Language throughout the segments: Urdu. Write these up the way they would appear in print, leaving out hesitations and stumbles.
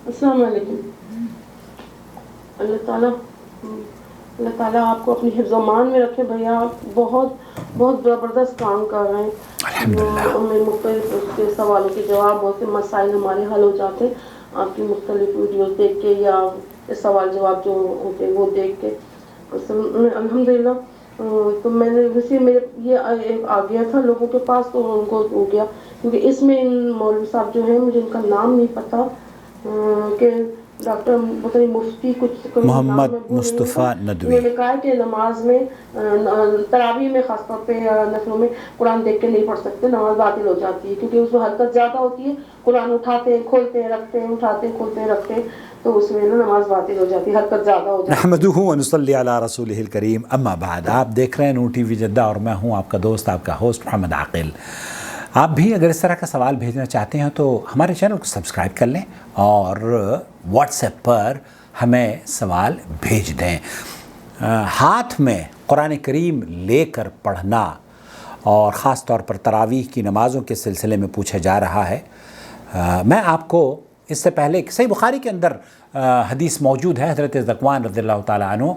السلام علیکم. اللہ تعالیٰ آپ کو اپنی حفظ و امان میں رکھے. بھیا آپ بہت زبردست کام کر رہے ہیں. ہمیں مختلف اس کے سوالوں کے جواب، بہت سے مسائل ہمارے حل ہو جاتے ہیں آپ کی مختلف ویڈیوز دیکھ کے یا سوال جواب جو ہوتے ہیں وہ دیکھ کے. الحمدللہ. تو میں نے ویسے میرے یہ آ گیا تھا لوگوں کے پاس، تو ان کو ہو گیا کیونکہ اس میں ان مولوی صاحب جو ہیں مجھے ان کا نام نہیں پتہ کہ ڈاکٹر مفتی کچھ محمد مصطفیٰ ندوی. انہوں نے کہا کہ نماز میں تراویح میں خاص طور پہ نفلوں میں قرآن دیکھ کے نہیں پڑھ سکتے، نماز باطل ہو جاتی ہے کیونکہ اس میں حرکت زیادہ ہوتی ہے. قرآن اٹھاتے ہیں کھولتے ہیں رکھتے ہیں، اٹھاتے ہیں کھولتے ہیں رکھتے ہیں، تو اس میں نماز باطل ہو جاتی ہے، حرکت زیادہ ہو جاتی ہے. نحمدہ و نصلی علی رسولہ الکریم. اما بعد، آپ دیکھ رہے ہیں نور ٹی وی جدہ اور میں ہوں آپ کا دوست، آپ کا ہوسٹ محمد عاقل. آپ بھی اگر اس طرح کا سوال بھیجنا چاہتے ہیں تو ہمارے چینل کو سبسکرائب کر لیں اور واٹس ایپ پر ہمیں سوال بھیج دیں. ہاتھ میں قرآن کریم لے کر پڑھنا اور خاص طور پر تراویح کی نمازوں کے سلسلے میں پوچھا جا رہا ہے. میں آپ کو اس سے پہلے صحیح بخاری کے اندر حدیث موجود ہے. حضرت ذکوان رضی اللہ تعالیٰ عنہ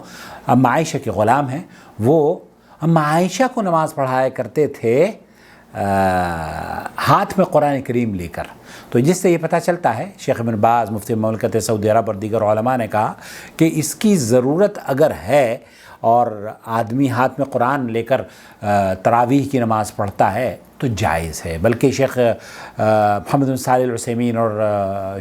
ام عائشہ کے غلام ہیں، وہ ام عائشہ کو نماز پڑھایا کرتے تھے ہاتھ میں قرآن کریم لے کر. تو جس سے یہ پتہ چلتا ہے، شیخ ابن باز مفتی مملکت سعودی عرب اور دیگر علماء نے کہا کہ اس کی ضرورت اگر ہے اور آدمی ہاتھ میں قرآن لے کر تراویح کی نماز پڑھتا ہے تو جائز ہے. بلکہ شیخ محمد بن صالح العثیمین اور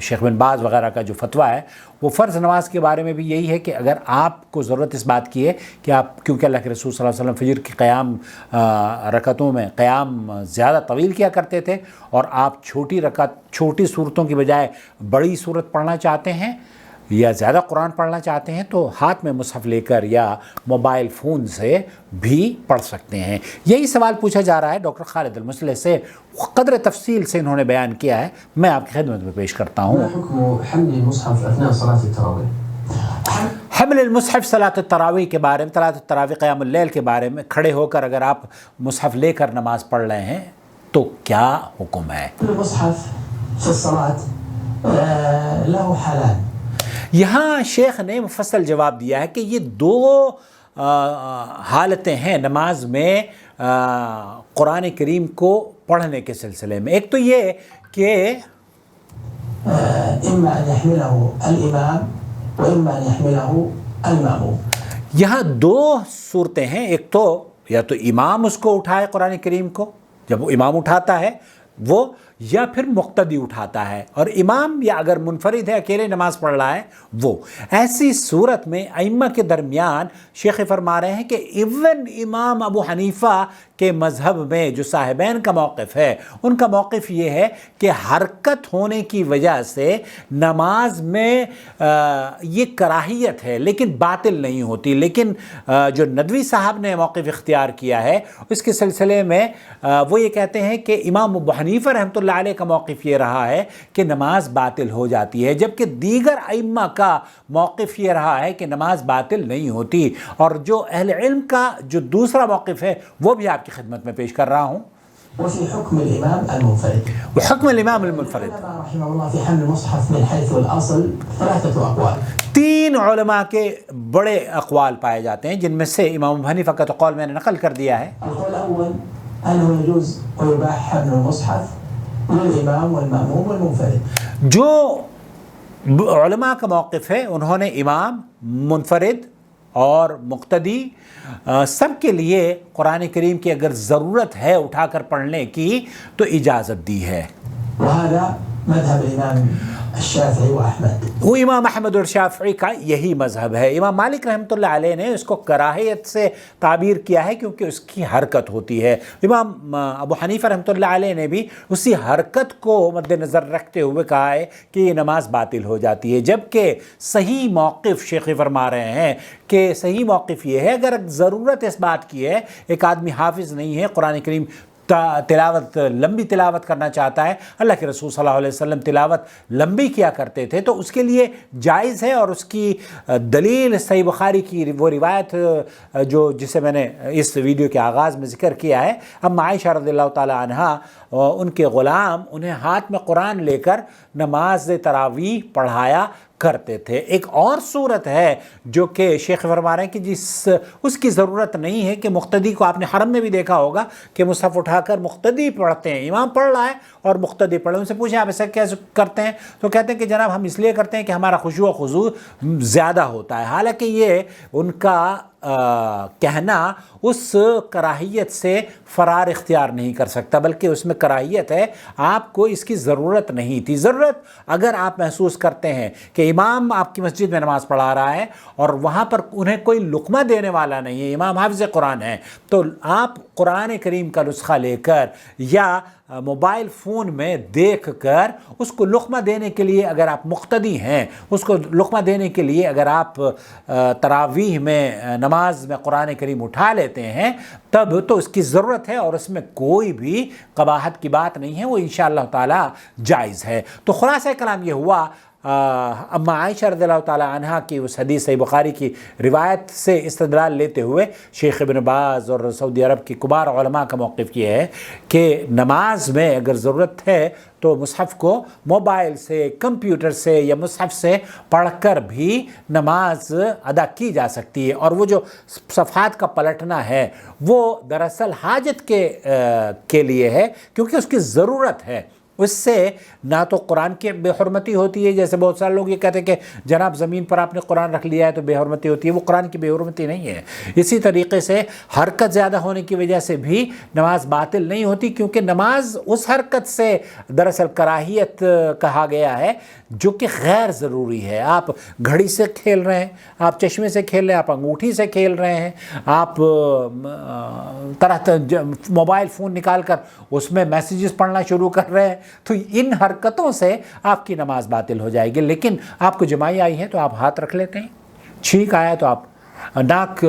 شیخ بن باز وغیرہ کا جو فتویٰ ہے وہ فرض نماز کے بارے میں بھی یہی ہے کہ اگر آپ کو ضرورت اس بات کی ہے کہ آپ، کیونکہ اللہ کے رسول صلی اللہ علیہ وسلم فجر کی قیام رکعتوں میں قیام زیادہ طویل کیا کرتے تھے اور آپ چھوٹی صورتوں کی بجائے بڑی صورت پڑھنا چاہتے ہیں یا زیادہ قرآن پڑھنا چاہتے ہیں تو ہاتھ میں مصحف لے کر یا موبائل فون سے بھی پڑھ سکتے ہیں. یہی سوال پوچھا جا رہا ہے ڈاکٹر خالد المصلح سے، قدر تفصیل سے انہوں نے بیان کیا ہے. میں آپ کی خدمت میں پیش کرتا ہوں. حمل المصحف اثناء صلاة التراویح. حمل المصحف صلاۃ التراویح کے بارے میں، صلاۃ التراویح قیام اللیل کے بارے میں، کھڑے ہو کر اگر آپ مصحف لے کر نماز پڑھ رہے ہیں تو کیا حکم ہے؟ المصحف في الصلاة له حالان. یہاں شیخ نے مفصل جواب دیا ہے کہ یہ دو حالتیں ہیں نماز میں قرآن کریم کو پڑھنے کے سلسلے میں. ایک تو یہ کہ اما ان يحمله الامام واما ان يحمله الماموم. یہاں دو صورتیں ہیں. ایک تو یا تو امام اس کو اٹھائے قرآن کریم کو، جب وہ امام اٹھاتا ہے وہ، یا پھر مقتدی اٹھاتا ہے، اور امام یا اگر منفرد ہے اکیلے نماز پڑھ رہا ہے وہ. ایسی صورت میں ائمہ کے درمیان شیخ فرما رہے ہیں کہ ایون امام ابو حنیفہ کے مذہب میں جو صاحبین کا موقف ہے، ان کا موقف یہ ہے کہ حرکت ہونے کی وجہ سے نماز میں یہ کراہیت ہے لیکن باطل نہیں ہوتی. لیکن جو ندوی صاحب نے موقف اختیار کیا ہے اس کے سلسلے میں وہ یہ کہتے ہیں کہ امام ابو حنیفہ رحمۃ اللہ علیہ کا موقف یہ رہا ہے کہ نماز باطل ہو جاتی ہے، جبکہ دیگر ائمہ کا موقف یہ رہا ہے کہ نماز باطل نہیں ہوتی. اور جو اہل علم کا جو دوسرا موقف ہے وہ بھی آپ کی خدمت میں پیش کر رہا ہوں. وفي حكم الامام المنفرد. وحكم الامام المنفرد. العلماء رحمه الله في حمل المصحف من حيث الاصل 3 اقوال. 3 علماء کے بڑے اقوال پائے جاتے ہیں، جن میں سے امام ابو حنیفہ کا تو قول میں نے نقل کر دیا ہے. القول الاول انه يجوز ويباح حمل المصحف للامام والماموم والمنفرد. جو علماء کا موقف ہے انہوں نے امام، منفرد اور مقتدی سب کے لیے قرآن کریم کی اگر ضرورت ہے اٹھا کر پڑھنے کی تو اجازت دی ہے. وهذا مذهب الامام الشافعي واحمد. وہ امام احمد اور شافعی کا یہی مذہب ہے. امام مالک رحمۃ اللہ علیہ نے اس کو کراہیت سے تعبیر کیا ہے کیونکہ اس کی حرکت ہوتی ہے. امام ابو حنیفہ رحمۃ اللہ علیہ نے بھی اسی حرکت کو مد نظر رکھتے ہوئے کہا ہے کہ یہ نماز باطل ہو جاتی ہے. جبکہ صحیح موقف شیخ فرما رہے ہیں کہ صحیح موقف یہ ہے اگر ضرورت اس بات کی ہے، ایک آدمی حافظ نہیں ہے، قرآن کریم تلاوت لمبی تلاوت کرنا چاہتا ہے، اللہ کے رسول صلی اللہ علیہ وسلم تلاوت لمبی کیا کرتے تھے، تو اس کے لیے جائز ہے، اور اس کی دلیل صحیح بخاری کی وہ روایت جسے میں نے اس ویڈیو کے آغاز میں ذکر کیا ہے، ام عائشہ رضی اللہ تعالی عنہا ان کے غلام انہیں ہاتھ میں قرآن لے کر نماز تراویح پڑھایا کرتے تھے۔ ایک اور صورت ہے جو کہ شیخ فرما رہے ہیں کہ اس کی ضرورت نہیں ہے کہ مقتدی کو، آپ نے حرم میں بھی دیکھا ہوگا کہ مصحف اٹھا کر مقتدی پڑھتے ہیں، امام پڑھ رہا ہے اور مقتدی پڑھ رہے ہیں، ان سے پوچھیں آپ ایسا کیسے کرتے ہیں، تو کہتے ہیں کہ جناب ہم اس لیے کرتے ہیں کہ ہمارا خشوع و خضوع زیادہ ہوتا ہے۔ حالانکہ یہ ان کا کہنا اس کراہیت سے فرار اختیار نہیں کر سکتا، بلکہ اس میں کراہیت ہے، آپ کو اس کی ضرورت نہیں تھی۔ ضرورت اگر آپ محسوس کرتے ہیں کہ امام آپ کی مسجد میں نماز پڑھا رہا ہے اور وہاں پر انہیں کوئی لقمہ دینے والا نہیں ہے، امام حافظ قرآن ہے، تو آپ قرآن کریم کا نسخہ لے کر یا موبائل فون میں دیکھ کر اس کو لقمہ دینے کے لیے اگر آپ مقتدی ہیں، اس کو لقمہ دینے کے لیے اگر آپ تراویح میں نماز میں قرآن کریم اٹھا لیتے ہیں، تب تو اس کی ضرورت ہے اور اس میں کوئی بھی قباحت کی بات نہیں ہے، وہ انشاءاللہ تعالی جائز ہے۔ تو خلاصہ کلام یہ ہوا، اما عائشہ رضی اللہ تعالی عنہا کی اس حدیث صحیح بخاری کی روایت سے استدلال لیتے ہوئے شیخ ابن باز اور سعودی عرب کی کبار علماء کا موقف یہ ہے کہ نماز میں اگر ضرورت ہے تو مصحف کو موبائل سے، کمپیوٹر سے یا مصحف سے پڑھ کر بھی نماز ادا کی جا سکتی ہے، اور وہ جو صفحات کا پلٹنا ہے وہ دراصل حاجت کے لیے ہے، کیونکہ اس کی ضرورت ہے۔ اس سے نہ تو قرآن کی بے حرمتی ہوتی ہے، جیسے بہت سارے لوگ یہ کہتے ہیں کہ جناب زمین پر آپ نے قرآن رکھ لیا ہے تو بے حرمتی ہوتی ہے، وہ قرآن کی بے حرمتی نہیں ہے۔ اسی طریقے سے حرکت زیادہ ہونے کی وجہ سے بھی نماز باطل نہیں ہوتی، کیونکہ نماز اس حرکت سے دراصل کراہیت کہا گیا ہے جو کہ غیر ضروری ہے۔ آپ گھڑی سے کھیل رہے ہیں، آپ چشمے سے کھیل رہے ہیں، آپ انگوٹھی سے کھیل رہے ہیں، آپ طرح موبائل فون نکال کر اس میں میسیجز پڑھنا شروع کر رہے ہیں، تو ان حرکتوں سے آپ کی نماز باطل ہو جائے گی۔ لیکن آپ کو جمائی آئی ہے تو آپ ہاتھ رکھ لیتے ہیں، چھینک آیا تو آپ، ناک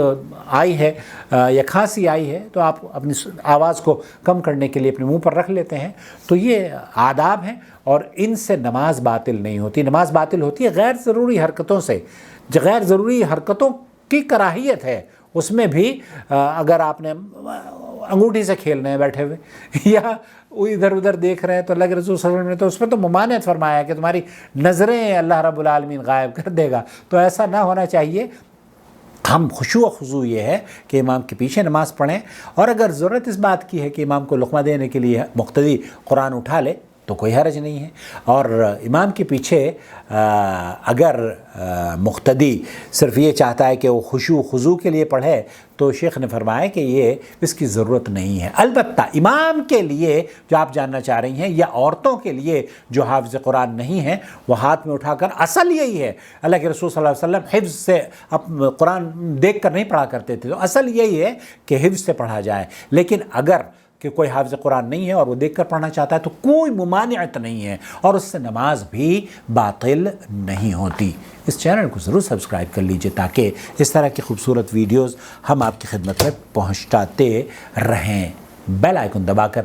آئی ہے یا کھانسی آئی ہے تو آپ اپنی آواز کو کم کرنے کے لیے اپنے منہ پر رکھ لیتے ہیں۔ تو یہ آداب ہیں اور ان سے نماز باطل نہیں ہوتی۔ نماز باطل ہوتی ہے غیر ضروری حرکتوں سے۔ جو غیر ضروری حرکتوں کی کراہیت ہے، اس میں بھی اگر آپ نے انگوٹھی سے کھیل رہے ہیں بیٹھے ہوئے یا ادھر ادھر دیکھ رہے ہیں، تو اللہ کے رسول صلی اللہ علیہ وسلم نے تو اس پر تو ممانعت فرمایا ہے کہ تمہاری نظریں اللہ رب العالمین غائب کر دے گا۔ تو ایسا نہ ہونا چاہیے۔ ہم خشوع و خضوع یہ ہے کہ امام کے پیچھے نماز پڑھیں، اور اگر ضرورت اس بات کی ہے کہ امام کو لقمہ دینے کے لیے مقتدی قرآن اٹھا لے تو کوئی حرج نہیں ہے، اور امام کے پیچھے اگر مقتدی صرف یہ چاہتا ہے کہ وہ خشوع و خضوع کے لیے پڑھے تو شیخ نے فرمایا کہ یہ اس کی ضرورت نہیں ہے۔ البتہ امام کے لیے جو آپ جاننا چاہ رہی ہیں، یا عورتوں کے لیے جو حافظ قرآن نہیں ہیں، وہ ہاتھ میں اٹھا کر، اصل یہی ہے، اللہ کے رسول صلی اللہ علیہ وسلم حفظ سے قرآن دیکھ کر نہیں پڑھا کرتے تھے، تو اصل یہی ہے کہ حفظ سے پڑھا جائے۔ لیکن اگر کہ کوئی حافظ قرآن نہیں ہے اور وہ دیکھ کر پڑھنا چاہتا ہے تو کوئی ممانعت نہیں ہے، اور اس سے نماز بھی باطل نہیں ہوتی۔ اس چینل کو ضرور سبسکرائب کر لیجئے تاکہ اس طرح کی خوبصورت ویڈیوز ہم آپ کی خدمت میں پہنچاتے رہیں۔ بیل آئیکن دبا کر